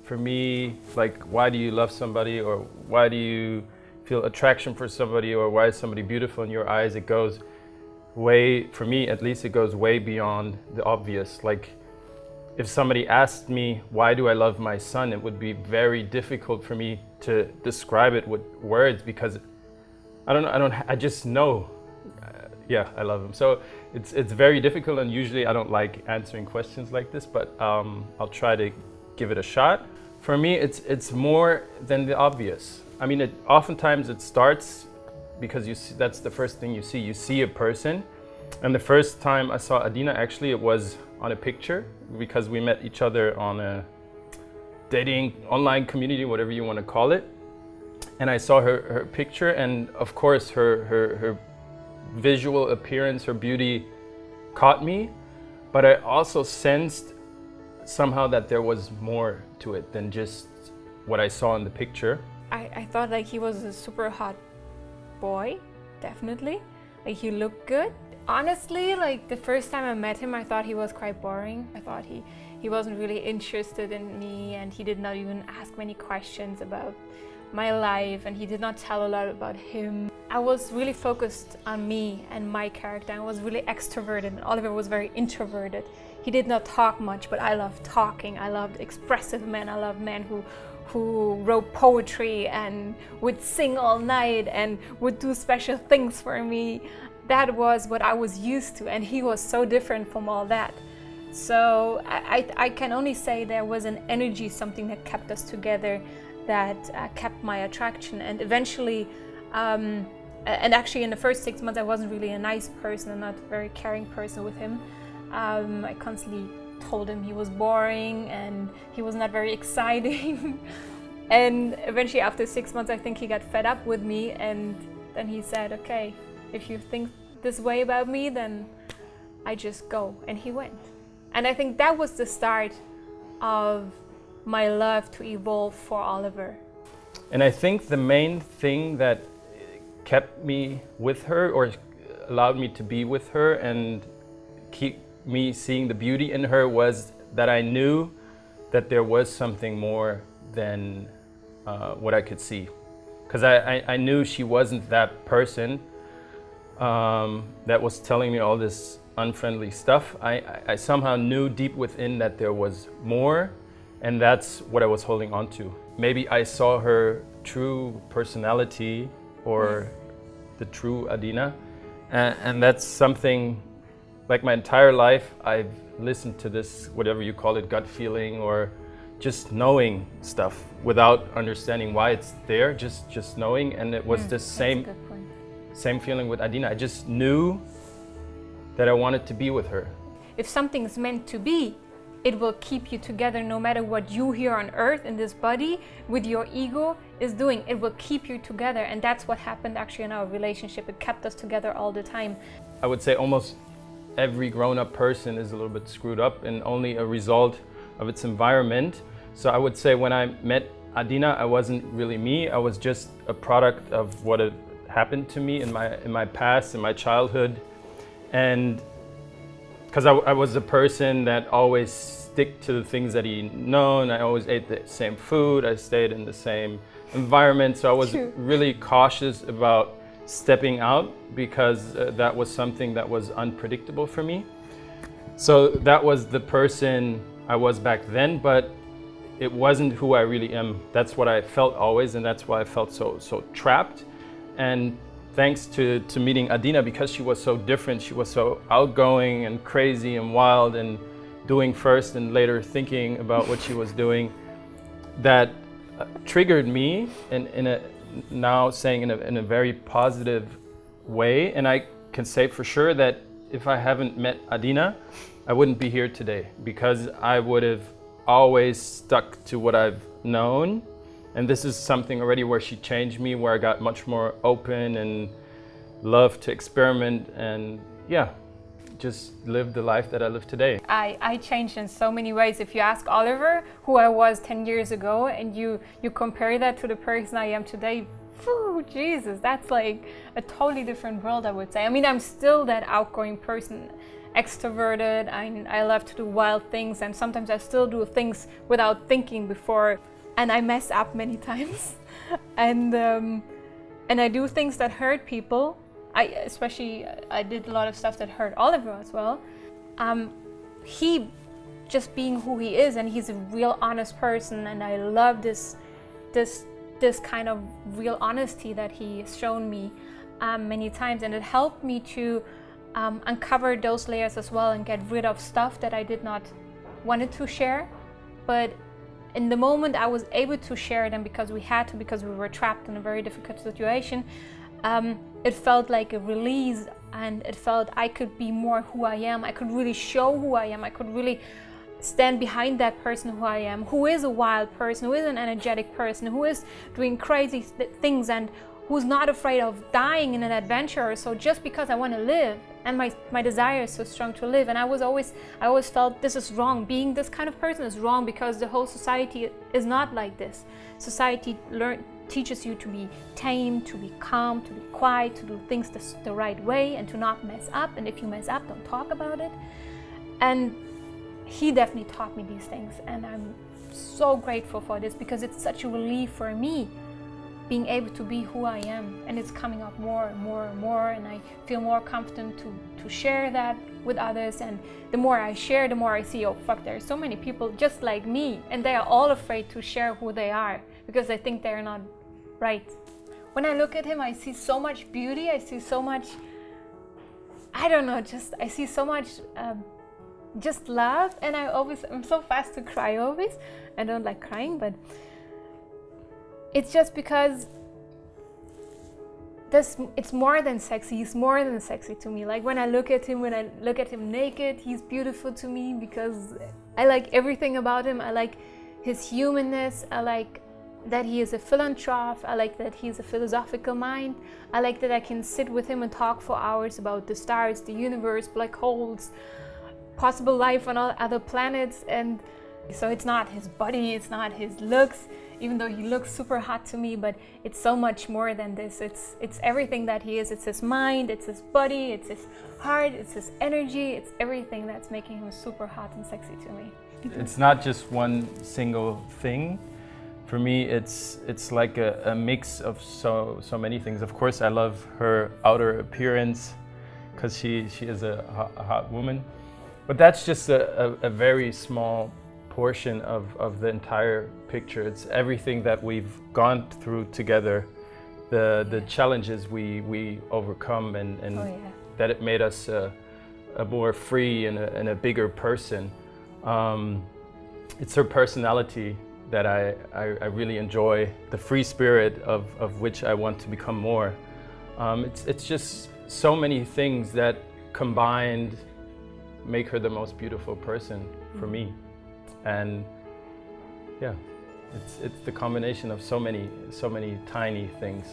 for me, like, why do you love somebody, or why do you feel attraction for somebody, or why is somebody beautiful in your eyes? It goes way, for me at least, it goes way beyond the obvious. Like, if somebody asked me, why do I love my son, it would be very difficult for me to describe it with words, because I just know, yeah, I love him. So it's very difficult, and usually I don't like answering questions like this, but I'll try to give it a shot. For me, it's more than the obvious. I mean, oftentimes it starts because you see, that's the first thing you see. You see a person, and the first time I saw Adina, actually, it was on a picture, because we met each other on a dating online community, whatever you want to call it. And I saw her picture, and of course her visual appearance, her beauty caught me, but I also sensed somehow that there was more to it than just what I saw in the picture. I thought like he was a super hot boy, definitely. Like, he looked good. Honestly, like, the first time I met him, I thought he was quite boring. I thought he wasn't really interested in me, and he did not even ask many questions about my life, and he did not tell a lot about him. I was really focused on me and my character. I was really extroverted, and Oliver was very introverted. He did not talk much, but I loved talking. I loved expressive men. I loved men who wrote poetry and would sing all night and would do special things for me. That was what I was used to, and he was so different from all that. So I can only say there was an energy, something that kept us together, that kept my attraction. And eventually, and actually in the first 6 months, I wasn't really a nice person and not a very caring person with him. I constantly told him he was boring and he was not very exciting. And eventually, after 6 months, I think he got fed up with me, and then he said, okay, if you think this way about me, then I just go. And he went. And I think that was the start of my love to evolve for Oliver. And I think the main thing that kept me with her, or allowed me to be with her and keep me seeing the beauty in her, was that I knew that there was something more than what I could see. Because I knew she wasn't that person that was telling me all this unfriendly stuff. I somehow knew deep within that there was more, and that's what I was holding on to. Maybe I saw her true personality, or the true Adina, and that's something, like, my entire life I've listened to this, whatever you call it, gut feeling, or just knowing stuff without understanding why it's there, just knowing. And it was this same feeling with Adina. I just knew that I wanted to be with her. If something's meant to be, it will keep you together no matter what you here on earth in this body with your ego is doing. It will keep you together, and that's what happened actually in our relationship. It kept us together all the time. I would say almost every grown-up person is a little bit screwed up and only a result of its environment. So I would say when I met Adina, I wasn't really me. I was just a product of what had happened to me in my past, in my childhood. And because I was a person that always stick to the things that he known. I always ate the same food. I stayed in the same environment. So I was really cautious about stepping out, because that was something that was unpredictable for me. So that was the person I was back then, but it wasn't who I really am. That's what I felt always, and that's why I felt so trapped. And thanks to meeting Adina, because she was so different, she was so outgoing and crazy and wild and doing first and later thinking about what she was doing, that triggered me in a very positive way. And I can say for sure that if I haven't met Adina, I wouldn't be here today, because I would have always stuck to what I've known. And this is something already where she changed me, where I got much more open and loved to experiment and just live the life that I live today. I changed in so many ways. If you ask Oliver who I was 10 years ago and you compare that to the person I am today, phew, Jesus, that's like a totally different world, I would say. I mean, I'm still that outgoing person extroverted. I love to do wild things, and sometimes I still do things without thinking before, and I mess up many times. And I do things that hurt people. I did a lot of stuff that hurt Oliver as well. He just being who he is, and he's a real honest person, and I love this kind of real honesty that he has shown me many times, and it helped me to uncover those layers as well and get rid of stuff that I did not wanted to share. But in the moment I was able to share them because we had to, because we were trapped in a very difficult situation. It felt like a release, and it felt I could be more who I am. I could really show who I am. I could really stand behind that person who I am, who is a wild person, who is an energetic person, who is doing crazy things, and who's not afraid of dying in an adventure. So just because I want to live, and my desire is so strong to live, and I always felt this is wrong. Being this kind of person is wrong because the whole society is not like this. Society teaches you to be tame, to be calm, to be quiet, to do things the right way, and to not mess up. And if you mess up, don't talk about it. And he definitely taught me these things, and I'm so grateful for this, because it's such a relief for me being able to be who I am, and it's coming up more and more and more, and I feel more confident to share that with others. And the more I share, the more I see, oh fuck, there are so many people just like me, and they are all afraid to share who they are because they think they're not right. When I look at him, I see so much beauty, I see so much, I don't know, I see so much just love. And I'm so fast to cry always. I don't like crying, but it's just because it's more than sexy. He's more than sexy to me. Like when I look at him naked, he's beautiful to me because I like everything about him. I like his humanness. I like that he is a philanthrope. I like that he's a philosophical mind. I like that I can sit with him and talk for hours about the stars, the universe, black holes, possible life on all other planets. And so it's not his body, it's not his looks, even though he looks super hot to me, but it's so much more than this. It's everything that he is. It's his mind, it's his body, it's his heart, it's his energy, it's everything that's making him super hot and sexy to me. It's not just one single thing. For me, it's like a mix of so many things. Of course, I love her outer appearance because she is a hot woman, but that's just a very small portion of the entire picture. It's everything that we've gone through together, the challenges we overcome, and oh, yeah, that it made us a more free and a bigger person. It's her personality that I really enjoy, the free spirit of which I want to become more. It's just so many things that combined make her the most beautiful person for me. And yeah, it's the combination of so many tiny things.